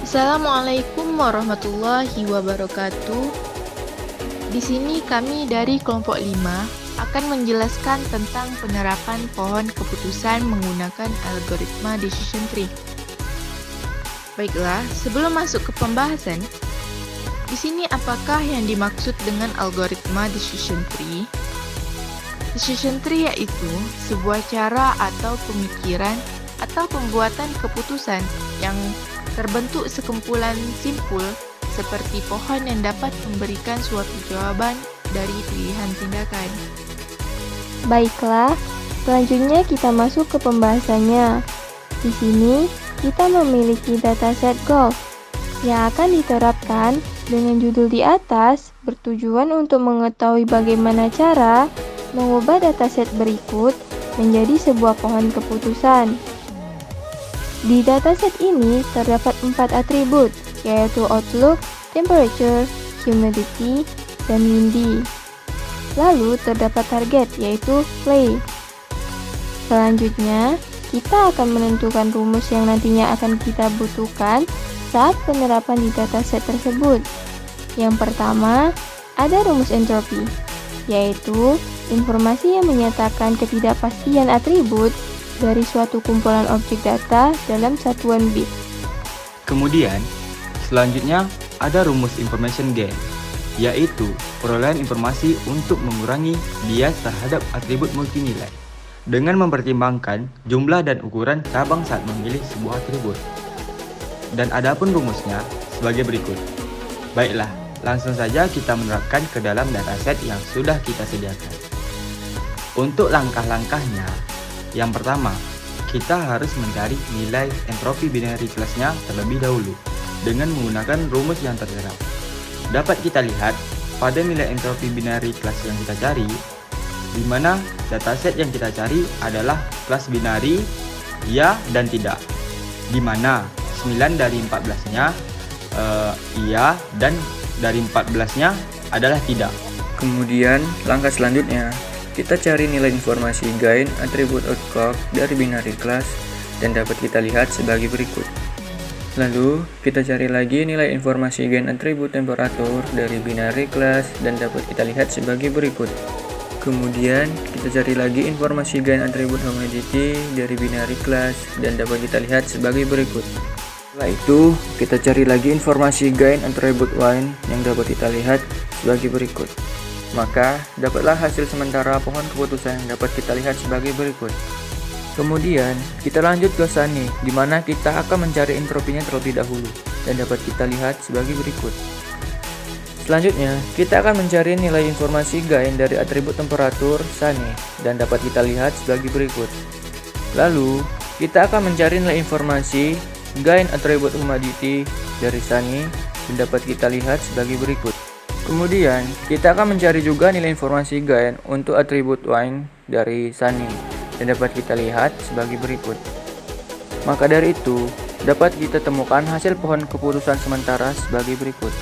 Assalamualaikum warahmatullahi wabarakatuh. Di sini kami dari kelompok 5 akan menjelaskan tentang penerapan pohon keputusan menggunakan algoritma decision tree. Baiklah, sebelum masuk ke pembahasan, di sini apakah yang dimaksud dengan algoritma decision tree? Decision tree yaitu sebuah cara atau pemikiran atau pembuatan keputusan yang terbentuk sekumpulan simpul seperti pohon yang dapat memberikan suatu jawaban dari pilihan tindakan. Baiklah, selanjutnya kita masuk ke pembahasannya. Di sini kita memiliki dataset golf yang akan diterapkan dengan judul di atas bertujuan untuk mengetahui bagaimana cara mengubah dataset berikut menjadi sebuah pohon keputusan. Di dataset ini terdapat 4 atribut, yaitu outlook, temperature, humidity, dan windy. Lalu terdapat target, yaitu play. Selanjutnya, kita akan menentukan rumus yang nantinya akan kita butuhkan saat penerapan di dataset tersebut. Yang pertama, ada rumus entropi, yaitu informasi yang menyatakan ketidakpastian atribut dari suatu kumpulan objek data dalam satuan bit. Kemudian, selanjutnya ada rumus information gain, yaitu perolehan informasi untuk mengurangi bias terhadap atribut multinilai dengan mempertimbangkan jumlah dan ukuran cabang saat memilih sebuah atribut. Dan adapun rumusnya sebagai berikut. Baiklah, langsung saja kita menerapkan ke dalam dataset yang sudah kita sediakan. Untuk langkah-langkahnya, yang pertama, kita harus mencari nilai entropi binary class-nya terlebih dahulu dengan menggunakan rumus yang tertera. Dapat kita lihat pada nilai entropi binary class yang kita cari, di mana dataset yang kita cari adalah kelas binary ya dan tidak, di mana 9 dari 14-nya iya dan dari 14-nya adalah tidak. Kemudian langkah selanjutnya, kita cari nilai informasi gain atribut outlook dari binary class dan dapat kita lihat sebagai berikut. Lalu, kita cari lagi nilai informasi gain atribut temperatur dari binary class dan dapat kita lihat sebagai berikut. Kemudian, kita cari lagi informasi gain atribut humidity dari binary class dan dapat kita lihat sebagai berikut. Setelah itu, kita cari lagi informasi gain atribut wind yang dapat kita lihat sebagai berikut. Maka, dapatlah hasil sementara pohon keputusan yang dapat kita lihat sebagai berikut. Kemudian, kita lanjut ke Sunny, di mana kita akan mencari entropinya terlebih dahulu, dan dapat kita lihat sebagai berikut. Selanjutnya, kita akan mencari nilai informasi gain dari atribut temperatur Sunny, dan dapat kita lihat sebagai berikut. Lalu, kita akan mencari nilai informasi gain atribut humidity dari Sunny, dan dapat kita lihat sebagai berikut. Kemudian, kita akan mencari juga nilai informasi gain untuk atribut wind dari Sunny dan dapat kita lihat sebagai berikut. Maka dari itu, dapat kita temukan hasil pohon keputusan sementara sebagai berikut.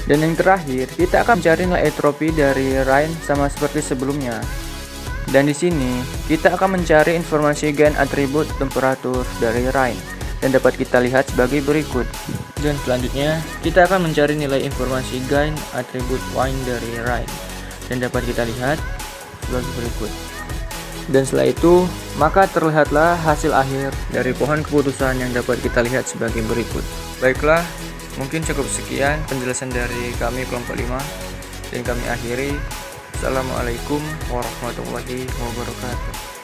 Dan yang terakhir, kita akan mencari nilai entropi dari rain sama seperti sebelumnya. Dan di sini, kita akan mencari informasi gain atribut temperatur dari rain dan dapat kita lihat sebagai berikut. Dan selanjutnya, kita akan mencari nilai informasi gain atribut wind dari rain dan dapat kita lihat sebagai berikut. Dan setelah itu, maka terlihatlah hasil akhir dari pohon keputusan yang dapat kita lihat sebagai berikut. Baiklah, mungkin cukup sekian penjelasan dari kami kelompok 5 dan kami akhiri. Assalamualaikum warahmatullahi wabarakatuh.